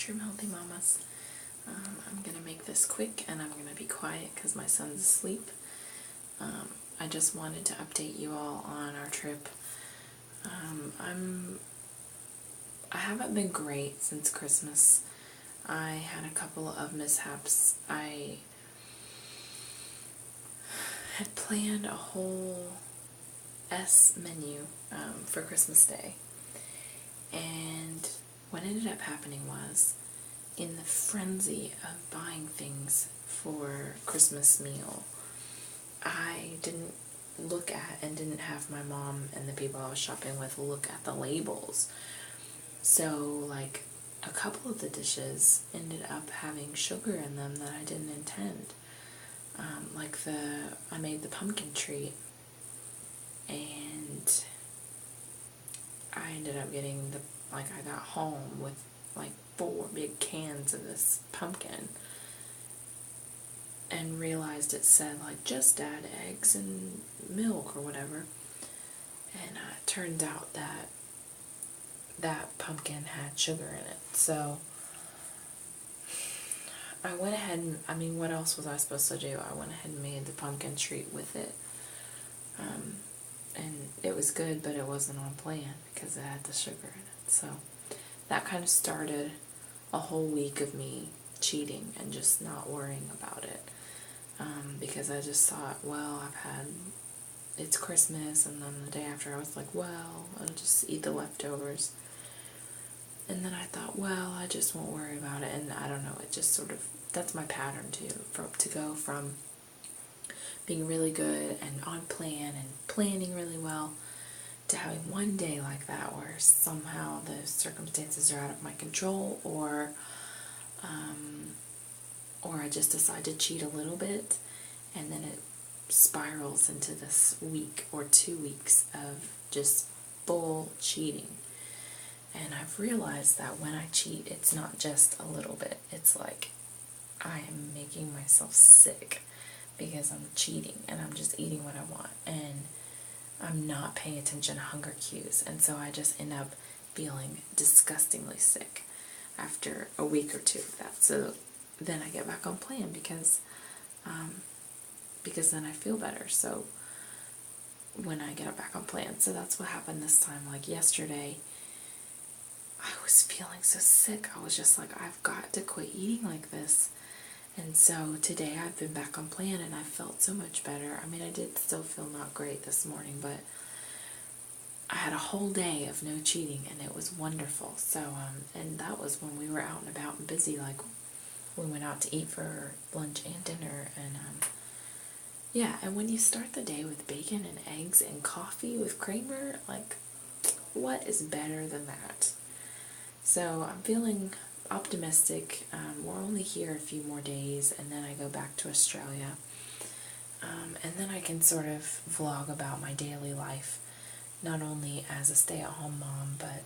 Trim Healthy Mamas. I'm going to make this quick and I'm going to be quiet because my son's asleep. I just wanted to update you all on our trip. I haven't been great since Christmas. I had a couple of mishaps. I had planned a whole menu for Christmas Day, and what ended up happening was, in the frenzy of buying things for Christmas meal, I didn't look at and didn't have my mom and the people I was shopping with look at the labels. So like a couple of the dishes ended up having sugar in them that I didn't intend. I made the pumpkin treat, and I ended up getting I got home with like 4 big cans of this pumpkin and realized it said like just add eggs and milk or whatever, and it turned out that that pumpkin had sugar in it. So I went ahead and, what else was I supposed to do? I went ahead and made the pumpkin treat with it. And it was good, but it wasn't on plan because it had the sugar in it. So that kind of started a whole week of me cheating and just not worrying about it. Because I just thought, well, it's Christmas, and then the day after I was like, well, I'll just eat the leftovers. And then I thought, well, I just won't worry about it, and I don't know, it just sort of, that's my pattern too, to go from being really good and on plan and planning really well to having one day like that where somehow the circumstances are out of my control, or I just decide to cheat a little bit, and then it spirals into this week or 2 weeks of just full cheating. And I've realized that when I cheat, it's not just a little bit. It's like I am making myself sick because I'm cheating and I'm just eating what I want, and I'm not paying attention to hunger cues. And so I just end up feeling disgustingly sick after a week or 2 of that. So then I get back on plan because then I feel better. So when I get back on plan. So that's what happened this time. Like yesterday, I was feeling so sick. I was just like, I've got to quit eating like this. And so today I've been back on plan and I felt so much better. I did still feel not great this morning, but I had a whole day of no cheating and it was wonderful. So, and that was when we were out and about and busy. Like, we went out to eat for lunch and dinner, and yeah, and when you start the day with bacon and eggs and coffee with Kramer, like, what is better than that? So I'm feeling optimistic. We're only here a few more days, and then I go back to Australia. And then I can sort of vlog about my daily life, not only as a stay-at-home mom, but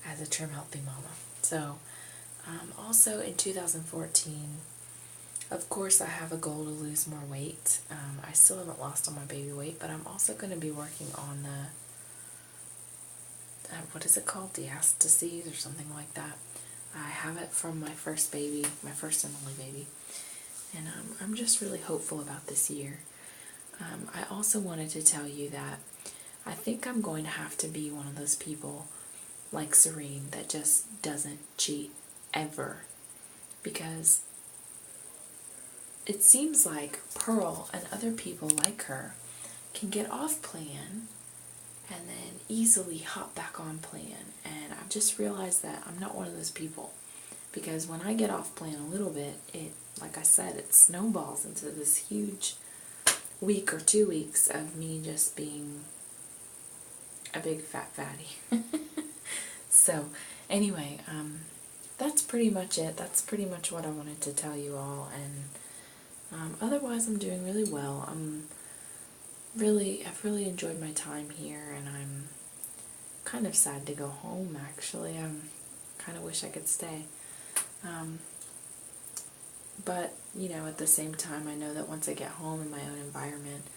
as a Trim Healthy Mama. So, also in 2014, of course, I have a goal to lose more weight. I still haven't lost all my baby weight, but I'm also going to be working on what is it called? Diastases or something like that. I have it from my first baby, my first and only baby. And I'm just really hopeful about this year. I also wanted to tell you that I think I'm going to have to be one of those people like Serene that just doesn't cheat ever. Because it seems like Pearl and other people like her can get off plan and then easily hop back on plan. And I've just realized that I'm not one of those people. Because when I get off plan a little bit, it, like I said, it snowballs into this huge week or 2 weeks of me just being a big fat fatty. So, anyway, that's pretty much it. That's pretty much what I wanted to tell you all. And otherwise, I'm doing really well. I've really enjoyed my time here, and I'm kind of sad to go home, actually. I kind of wish I could stay. But, at the same time, I know that once I get home in my own environment,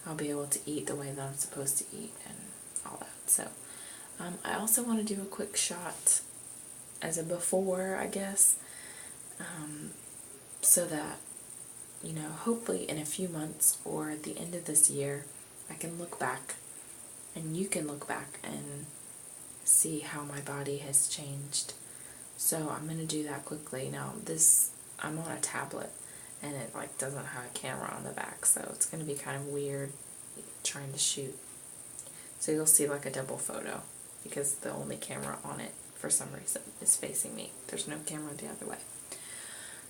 I'll be able to eat the way that I'm supposed to eat and all that. So, I also want to do a quick shot as a before, I guess, so that, you know, hopefully in a few months or at the end of this year, I can look back and you can look back and see how my body has changed. So I'm going to do that quickly. Now I'm on a tablet and it like doesn't have a camera on the back, so it's going to be kind of weird trying to shoot. So you'll see like a double photo because the only camera on it for some reason is facing me. There's no camera the other way.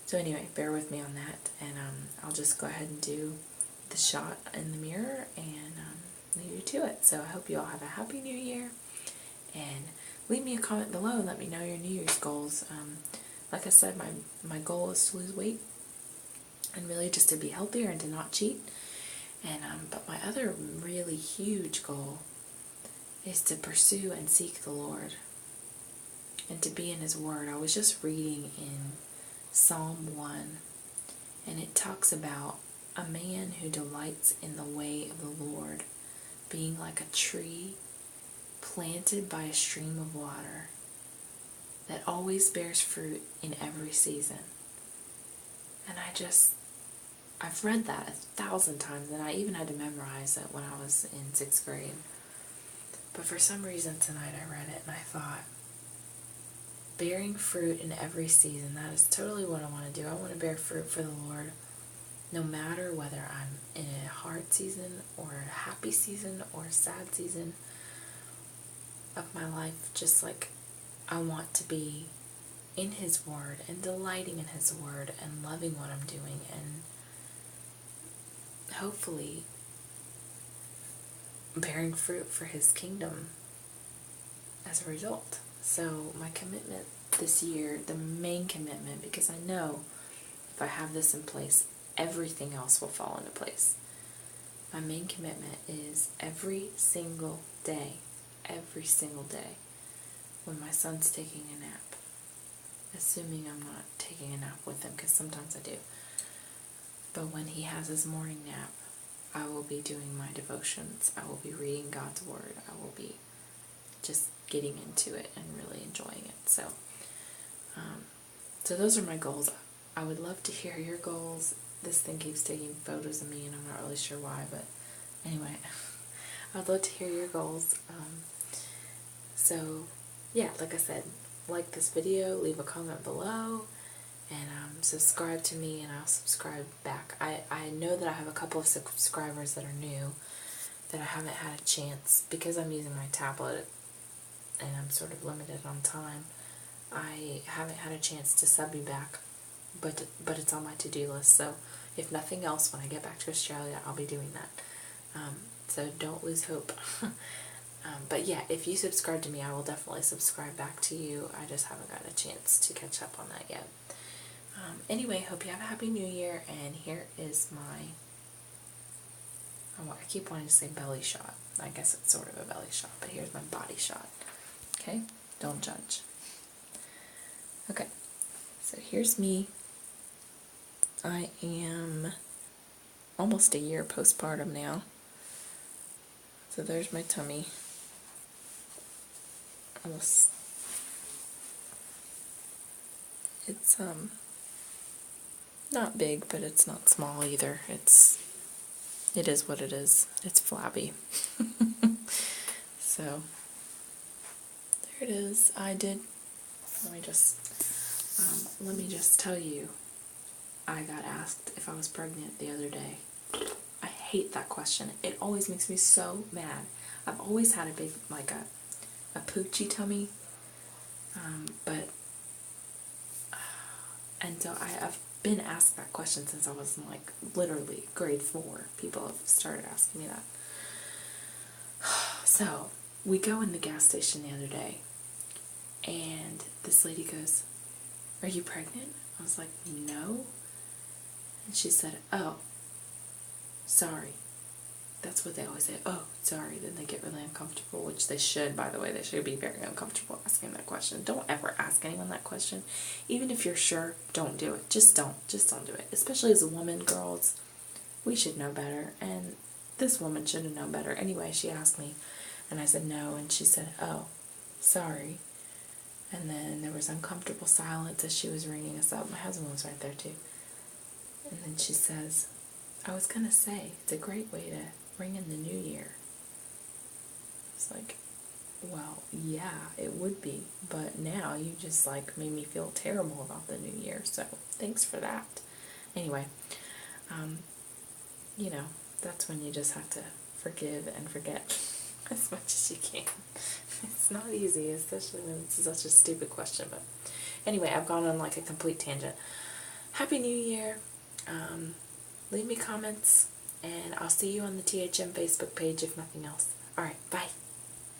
So anyway, bear with me on that, and I'll just go ahead and do the shot in the mirror and leave you to it. So I hope you all have a happy new year, and leave me a comment below and let me know your New Year's goals. Like I said, my goal is to lose weight and really just to be healthier and to not cheat. And but my other really huge goal is to pursue and seek the Lord and to be in His Word. I was just reading in Psalm 1, and it talks about a man who delights in the way of the Lord being like a tree planted by a stream of water that always bears fruit in every season. And I've read that 1,000 times, and I even had to memorize it when I was in 6th grade. But for some reason tonight I read it and I thought, bearing fruit in every season, that is totally what I want to do. I want to bear fruit for the Lord, no matter whether I'm in a hard season or a happy season or a sad season of my life. Just like I want to be in His Word and delighting in His Word and loving what I'm doing, and hopefully bearing fruit for His kingdom as a result. So my commitment this year, the main commitment, because I know if I have this in place, everything else will fall into place. My main commitment is every single day, when my son's taking a nap, assuming I'm not taking a nap with him, because sometimes I do, but when he has his morning nap, I will be doing my devotions, I will be reading God's Word, I will be just getting into it and really enjoying it. So those are my goals. I would love to hear your goals. This thing keeps taking photos of me and I'm not really sure why, but anyway, I'd love to hear your goals. So yeah, like I said, like this video, leave a comment below, and subscribe to me and I'll subscribe back. I know that I have a couple of subscribers that are new that I haven't had a chance, because I'm using my tablet and I'm sort of limited on time. I haven't had a chance to sub me back, but it's on my to-do list. So if nothing else, when I get back to Australia, I'll be doing that. So don't lose hope. But yeah, if you subscribe to me, I will definitely subscribe back to you. I just haven't got a chance to catch up on that yet. Anyway, hope you have a happy new year, and here is my, I keep wanting to say belly shot. I guess it's sort of a belly shot, but here's my body shot. Okay? Don't judge. Okay, so here's me. I am almost a year postpartum now. So there's my tummy. Almost. It's not big, but it's not small either. It is what it is. It's flabby. So there it is. Let me just tell you, I got asked if I was pregnant the other day. I hate that question. It always makes me so mad. I've always had a big, like a poochy tummy, and so I've been asked that question since I was in like literally grade 4. People have started asking me that. So we go in the gas station the other day, and this lady goes, "Are you pregnant?" I was like, "No." And she said, "Oh, sorry." That's what they always say. "Oh, sorry." Then they get really uncomfortable, which they should, by the way. They should be very uncomfortable asking that question. Don't ever ask anyone that question. Even if you're sure, don't do it. Just don't do it. Especially as a woman, girls, we should know better. And this woman should have known better. Anyway, she asked me, and I said no, and she said, "Oh, sorry." And then there was uncomfortable silence as she was ringing us up. My husband was right there too. And then she says, I was going to say, it's a great way to ring in the new year. It's like, well, yeah, it would be. But now you just like made me feel terrible about the new year. So thanks for that. Anyway, you know, that's when you just have to forgive and forget as much as you can. It's not easy, especially when it's such a stupid question. But anyway, I've gone on like a complete tangent. Happy New Year. Leave me comments, and I'll see you on the THM Facebook page if nothing else. Alright, bye.